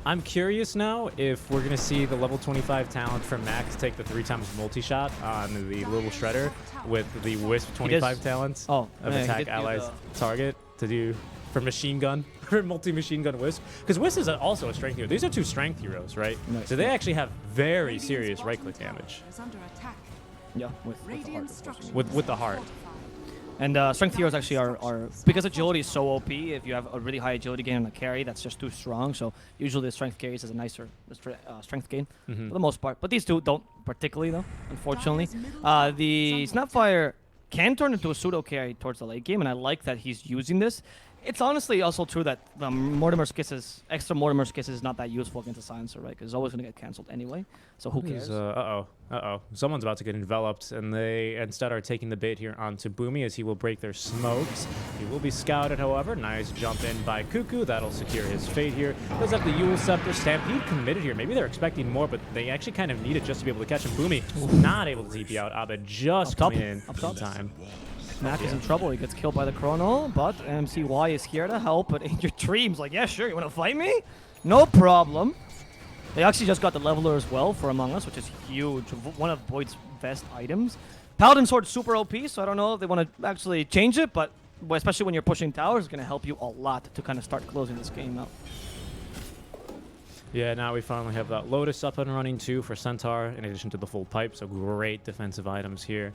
I'm curious now if we're going to see the level 25 talent from Max take the 3 times multi-shot on the little Shredder with the Wisp 25 talents of attack allies target to do for machine gun, for multi-machine gun Wisp. Because Wisp is also a strength hero. These are 2 strength heroes, right? Nice. So they actually have very serious right-click damage. Yeah, with the heart. With the heart. And strength heroes actually are because agility is so OP. If you have a really high agility gain on a carry, that's just too strong. So usually the strength carries as a nicer strength gain for the most part. But these two don't particularly though, unfortunately. The Snapfire can turn into a pseudo carry towards the late game, and I like that he's using this. It's honestly also true that the extra Mortimer's Kiss is not that useful against a Silencer, right? Because it's always going to get cancelled anyway. So who cares? Someone's about to get enveloped, and they instead are taking the bait here onto Boomy as he will break their smokes. He will be scouted, however. Nice jump in by Cuckoo. That'll secure his fate here. Does have the Yule Scepter. Stampede committed here. Maybe they're expecting more, but they actually kind of need it just to be able to catch him. Boomy not able to TP out. Abed just coming in time. Mac is in trouble. He gets killed by the Chrono, but MCY is here to help. But in your dreams, like, yeah, sure, you want to fight me? No problem. They actually just got the Leveler as well for Among Us, which is huge. One of Void's best items. Paladin Sword super OP, so I don't know if they want to actually change it, but especially when you're pushing towers, it's going to help you a lot to kind of start closing this game out. Yeah, now we finally have that Lotus up and running too for Centaur, in addition to the full pipe, so great defensive items here.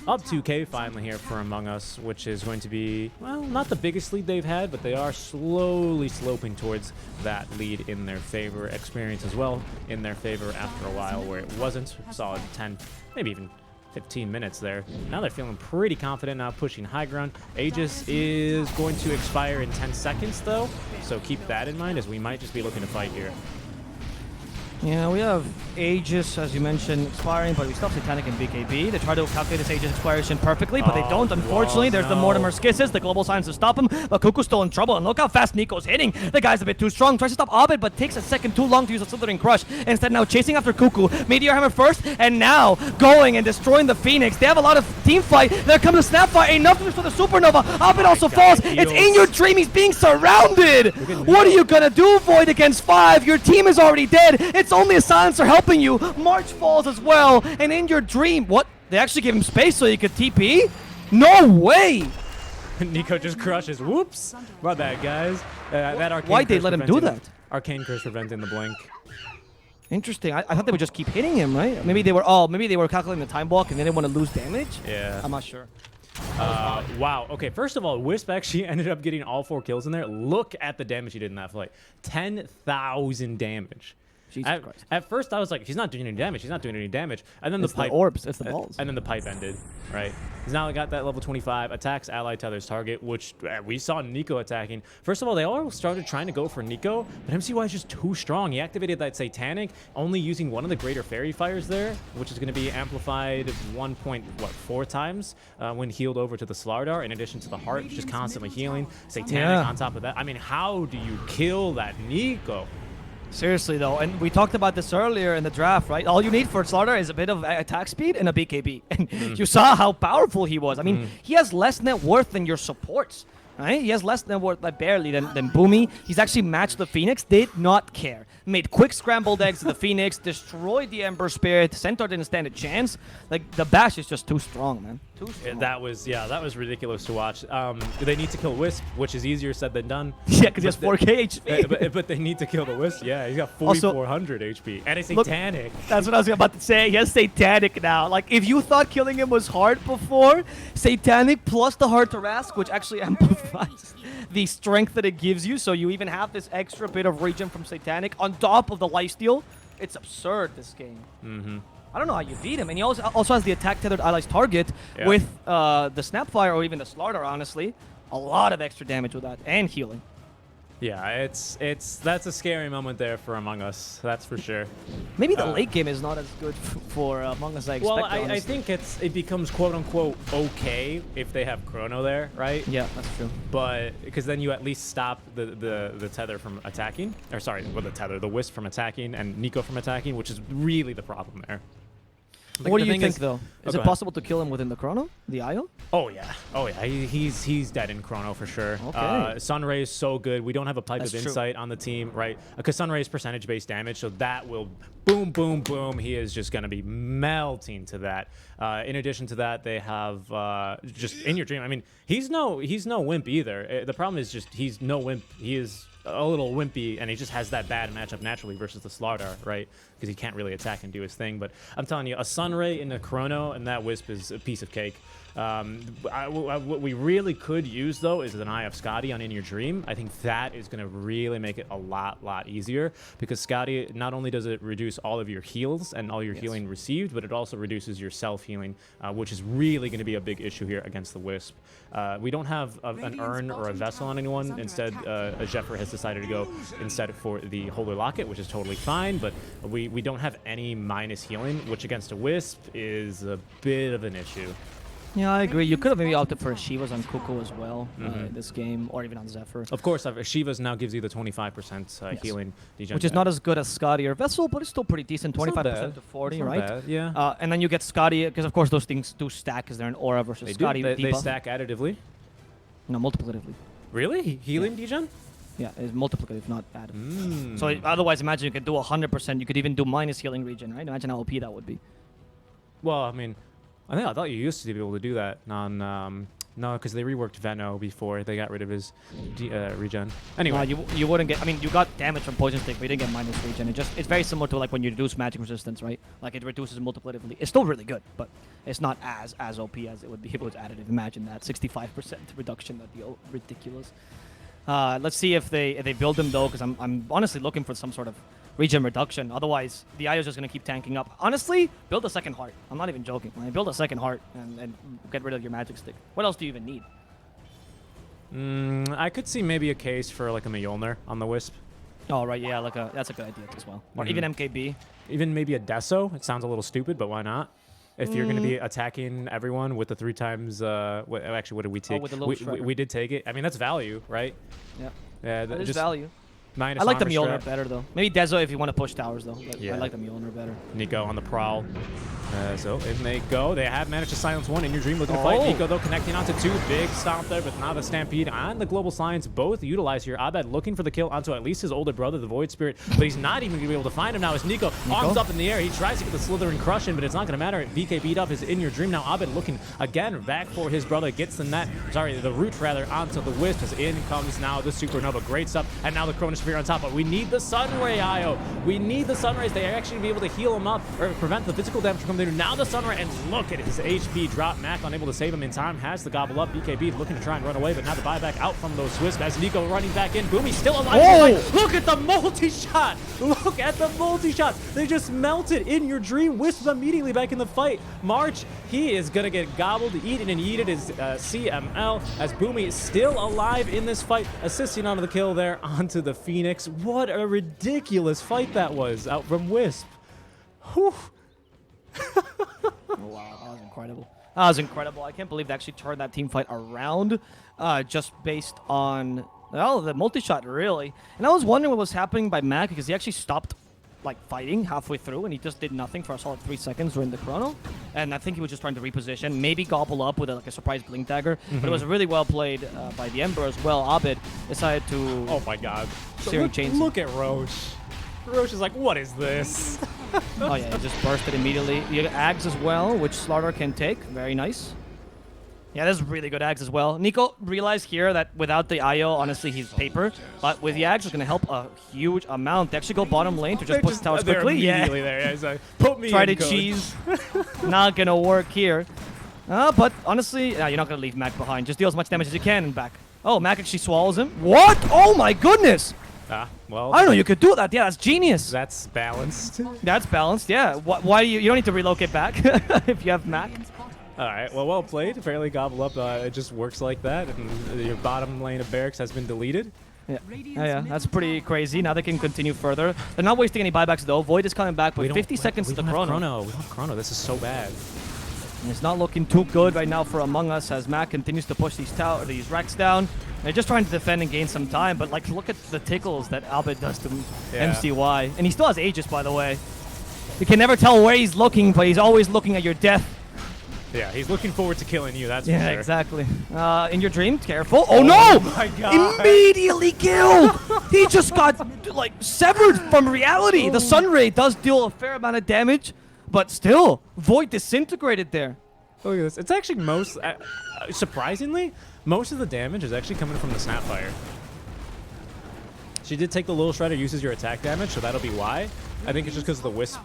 Up 2k finally here for Among Us, which is going to be, well, not the biggest lead they've had, but they are slowly sloping towards that lead in their favor. Experience as well in their favor after a while where it wasn't. Solid 10, maybe even 15 minutes there. Now they're feeling pretty confident now, pushing high ground. Aegis is going to expire in 10 seconds though, so keep that in mind as we might just be looking to fight here. Yeah, we have Aegis, as you mentioned, expiring, but we still have Satanic and BKB. They try to calculate this Aegis expiration perfectly, but they don't, unfortunately. There's the Mortimer's Kisses, the Global Signs to stop him, but Cuckoo's still in trouble, and look how fast Nico's hitting. The guy's a bit too strong, tries to stop Abed, but takes a second too long to use a Slithering Crush. Instead now chasing after Cuckoo, Meteor Hammer first, and now going and destroying the Phoenix. They have a lot of team fight. There comes the Snapfire, enough to destroy the Supernova. Abed also falls. It's in your dream, he's being surrounded. What are you gonna do, Void, against 5? Your team is already dead. It's only a Silencer helping you. March falls as well, and in your dream, what? They actually gave him space so he could TP? No way! Nico just crushes. Whoops! My bad, guys. That arcane Why'd they let him do that? Arcane Curse preventing the blink. Interesting. I thought they would just keep hitting him, right? Maybe they were calculating the time block and they didn't want to lose damage. Yeah. I'm not sure. Wow. Okay, first of all, Wisp actually ended up getting all 4 kills in there. Look at the damage he did in that fight. 10,000 damage. At first, I was like, he's not doing any damage. He's not doing any damage. And then it's the orbs. It's the balls. And then the pipe ended, right? He's now got that level 25, attacks ally Tether's target, which we saw Nico attacking. First of all, they all started trying to go for Nico, but MCY is just too strong. He activated that Satanic, only using one of the greater Fairy Fires there, which is going to be amplified 1.4 times when healed over to the Slardar, in addition to the Heart, just constantly healing. Satanic on top of that. I mean, how do you kill that Nico? Seriously, though, and we talked about this earlier in the draft, right? All you need for Slaughter is a bit of attack speed and a BKB. And you saw how powerful he was. I mean, he has less net worth than your supports, right? He has less net worth, like barely, than Boomy. He's actually matched the Phoenix. Did not care. Made quick scrambled eggs to the Phoenix, destroyed the Ember Spirit. Centaur didn't stand a chance. Like, the bash is just too strong, man. Too strong. That was ridiculous to watch. They need to kill Wisp, which is easier said than done. Yeah, because he has 4k HP. But they need to kill the Wisp. Yeah, he's got 4,400 HP. And it's Satanic. That's what I was about to say. He has Satanic now. Like, if you thought killing him was hard before, Satanic plus the Heart to Rask, which actually amplifies the strength that it gives you. So you even have this extra bit of regen from Satanic on top of the lifesteal. It's absurd, this game. I don't know how you beat him. And he also has the attack tethered allies target with the Snapfire or even the Slardar, honestly. A lot of extra damage with that and healing. Yeah, that's a scary moment there for Among Us. That's for sure. Maybe the late game is not as good for Among Us as I expect. Well, I think it becomes quote unquote okay if they have Chrono there, right? Yeah, that's true. But because then you at least stop the tether from attacking, or sorry, well, the Wisp from attacking and Nico from attacking, which is really the problem there. What do you think, though? Is it possible to kill him within the Chrono? The IO? Oh, yeah. He's dead in Chrono for sure. Okay. Sunray is so good. We don't have a Pipe of Insight on the team, right? Because Sunray is percentage-based damage, so that will boom, boom, boom. He is just going to be melting to that. In addition to that, they have just in your dream. I mean, he's no wimp either. The problem is just he's no wimp. He is a little wimpy, and he just has that bad matchup naturally versus the Slardar, right? because he can't really attack and do his thing. But I'm telling you, a Sunray in a Chrono and that Wisp is a piece of cake. What we really could use, though, is an Eye of Scotty on In Your Dream. I think that is going to really make it a lot easier, because Scotty, not only does it reduce all of your heals and all your healing received, but it also reduces your self-healing, which is really going to be a big issue here against the Wisp. We don't have an Urn or a Vessel on anyone. Instead, Jeffer has decided to go instead for the Holy Locket, which is totally fine, but we don't have any minus healing, which against a Wisp is a bit of an issue. Yeah, I agree. You could have maybe opted for Shivas on Kuko as well this game, or even on Zephyr. Of course, Shivas now gives you the 25% healing degen, which is not as good as Scotty or Vessel, but it's still pretty decent. 25% to 40, right? Bad, yeah. And then you get Scotty, because of course those things do stack, because they're an Aura versus Scotty. They stack additively? No, multiplicatively. Really? Healing degen? Yeah, it's multiplicative, not additive. So otherwise, imagine you could do 100%. You could even do minus healing regen, right? Imagine how OP that would be. Well, I mean, I thought you used to be able to do that on no, because they reworked Veno before they got rid of his regen. Anyway, you wouldn't get. I mean, you got damage from poison stick, but you didn't get minus regen. It's very similar to like when you reduce magic resistance, right? Like it reduces multiplicatively. It's still really good, but it's not as OP as it would be if it was additive. Imagine that 65% reduction. That'd be ridiculous. Let's see if they build them though, because I'm honestly looking for some sort of regen reduction. Otherwise, the IO is just going to keep tanking up. Honestly, build a second heart. I'm not even joking. Like, build a second heart and get rid of your magic stick. What else do you even need? I could see maybe a case for like a Mjolnir on the Wisp. Oh, right, yeah, that's a good idea as well. Or even MKB. Even maybe a Deso. It sounds a little stupid, but why not? If you're going to be attacking everyone with the 3 times... actually, what did we take? With the we did take it. I mean, that's value, right? Yeah. That is value. I like the Mjolnir better, though. Maybe Dezo if you want to push towers, though. But I like the Mjolnir better. Nico on the prowl. So in they go. They have managed to silence one. In Your Dream looking to fight. Nico, though, connecting onto 2. Big stomp there, but now the Stampede and the Global Science both utilized here. Abed looking for the kill onto at least his older brother, the Void Spirit, but he's not even going to be able to find him now as Nico arms up in the air. He tries to get the Slytherin Crush in, but it's not going to matter. VK beat up his In Your Dream. Now Abed looking again back for his brother. Gets the net, the root rather, onto the Wisp as in comes now the Supernova. Great stuff. And now the Chronosphere on top, but we need the Sunray, IO. We need the Sunrays. They actually be able to heal him up or prevent the physical damage from coming through. Now the Sunray, and look at his HP drop. Mac unable to save him in time. Has the gobble up. BKB looking to try and run away, but now the buyback out from those Wisp as Nico running back in. Boomy still alive. Look at the multi-shot. Look at the multi-shot. They just melted In Your Dream. Wisp immediately back in the fight. March, he is going to get gobbled, eaten and yeeted as CML as Boomy is still alive in this fight, assisting onto the kill there onto the Phoenix. What a ridiculous fight that was out from Wisp. Whew. Wow, that was incredible. That was incredible. I can't believe they actually turned that team fight around just based on, well, the multi-shot, really. And I was wondering what was happening by Mac, because he actually stopped like fighting halfway through, and he just did nothing for a solid 3 seconds during the chrono. And I think he was just trying to reposition, maybe gobble up with like a surprise blink dagger. But it was really well played by the Ember as well. Abed decided to... Oh my god. Searing Chains. Look at Roche. Roche is like, what is this? Oh yeah, he just bursted immediately. You get Ags as well, which Slaughter can take. Very nice. Yeah, that's really good Ags as well. Nico realized here that without the IO, honestly, he's paper. But with the Ags, it's going to help a huge amount. They actually go bottom lane to just push towers quickly. Yeah. There. Yeah, like, put me Try in to code. cheese. Not going to work here. But honestly, you're not going to leave Mac behind. Just deal as much damage as you can and back. Oh, Mac actually swallows him. What? Oh my goodness! Well, I don't know, you could do that. Yeah, that's genius. That's balanced. That's balanced, yeah. Why do you don't need to relocate back if you have Mac. All right, well played. Fairly gobble up. It just works like that. And your bottom lane of barracks has been deleted. Yeah, that's pretty crazy. Now they can continue further. They're not wasting any buybacks though. Void is coming back with 50 seconds to the chrono. We don't have chrono. This is so bad. And it's not looking too good right now for Among Us as Mac continues to push these racks down. They're just trying to defend and gain some time, but like look at the tickles that Albert does to MCY. And he still has Aegis, by the way. You can never tell where he's looking, but he's always looking at your death. Yeah, he's looking forward to killing you, that's for sure. Yeah, exactly. In Your Dream, careful. Oh no! My God. Immediately killed! He just got like severed from reality. The Sunray does deal a fair amount of damage, but still, Void disintegrated there. Look at this. It's actually surprisingly, most of the damage is actually coming from the Snapfire. She did take the Little Shredder, uses your attack damage, so that'll be why. I think it's just because the Wisp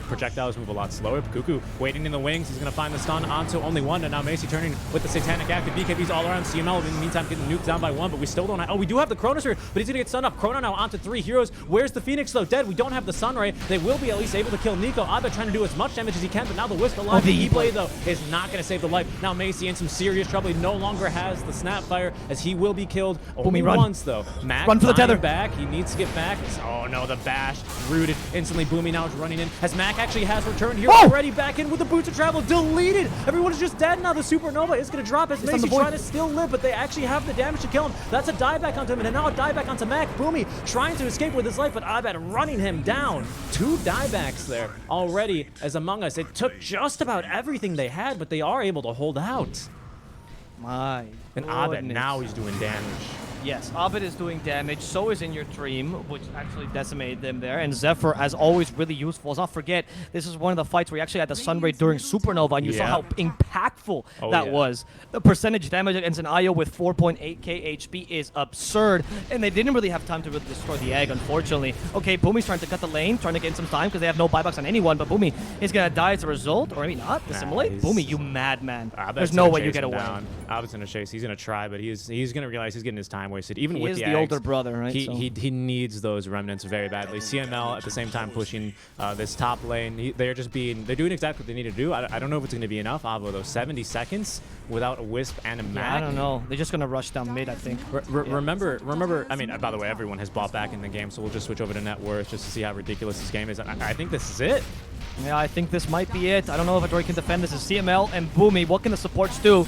projectiles move a lot slower. Cuckoo waiting in the wings. He's going to find the stun onto only one. And now Macy turning with the Satanic active. BKB's all around. CML in the meantime getting nuked down by one, but we still don't have... Oh, we do have the Chronos here, but he's going to get stunned up. Chrono now onto 3 heroes. Where's the Phoenix though? Dead. We don't have the Sunray. They will be at least able to kill Nico. Abed trying to do as much damage as he can, but now the Wisp alive. The E-Blade though is not going to save the life. Now Macy in some serious trouble. He no longer has the Snapfire as he will be killed only once though. Mac run for the tether. Back. He needs to get back. Oh no, the bash rooted instantly. Boomy now is running in as Mac actually has returned here already. Back in with the boots of travel. Deleted. Everyone is just dead now. The Supernova is going to drop as Macy trying to still live, but they actually have the damage to kill him. That's a dieback onto him, and now a dieback onto Mac. Boomy trying to escape with his life, but Abed running him down. 2 diebacks there already as Among Us. It took just about everything they had, but they are able to hold out. My And Abed now he's doing damage. Yes, Abed is doing damage, so is In Your Dream, which actually decimated them there. And Zephyr, as always, really useful. Let's not forget, this is one of the fights where you actually had the Sunray during Supernova, and you saw how impactful that was. The percentage damage against an IO with 4.8k HP is absurd, and they didn't really have time to really destroy the egg, unfortunately. Okay, Boomy's trying to cut the lane, trying to get in some time, because they have no buybacks on anyone, but Boomy is going to die as a result, or maybe not. Dissimulate? Boomy, you madman. There's no way you get away. Abed's going to chase. He's going to try, but he's going to realize he's getting his time wasted. Even with the eggs, older brother, right? He needs those remnants very badly. CML at the same time pushing this top lane. They're doing exactly what they need to do. I don't know if it's going to be enough. Avo though, 70 seconds without a Wisp and a Mac. Yeah, I don't know. They're just going to rush down mid, I think. Remember. I mean, by the way, everyone has bought back in the game, so we'll just switch over to net worth just to see how ridiculous this game is. I think this is it. Yeah, I think this might be it. I don't know if Adroit can defend this. Is CML and Boomy. What can the supports do?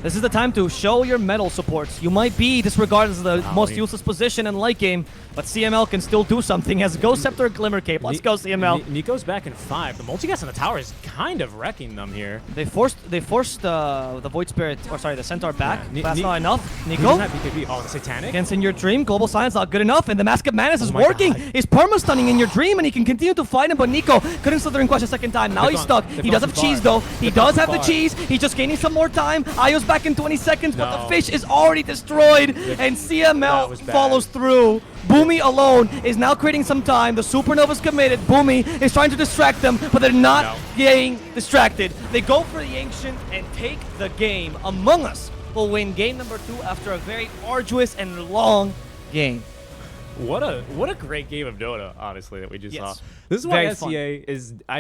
This is the time to show your metal supports. You might be disregarded as the most useless position in late game, but CML can still do something as Ghost Scepter Glimmer Cape. Let's go, CML. Nico's back in 5. The multicast on the tower is kind of wrecking them here. They forced the Void Spirit, or sorry, the Centaur back. That's not enough. Nico. Oh, the Satanic. Against In Your Dream. Global Silence not good enough, and the Mask of Madness is working. He's perma-stunning In Your Dream, and he can continue to fight him, but Nico couldn't slither in Quest a second time. Now he's stuck. He does have cheese, though. He does have the cheese. He's just gaining some more time. Io's back in 20 seconds. But the fish is already destroyed, and CML follows through. Boomy alone is now creating some time. The Supernova's committed. Boomy is trying to distract them, but they're not getting distracted. They go for the Ancient and take the game. Among Us will win game number 2 after a very arduous and long game. What a great game of Dota, honestly, that we just saw. This is why SEA is...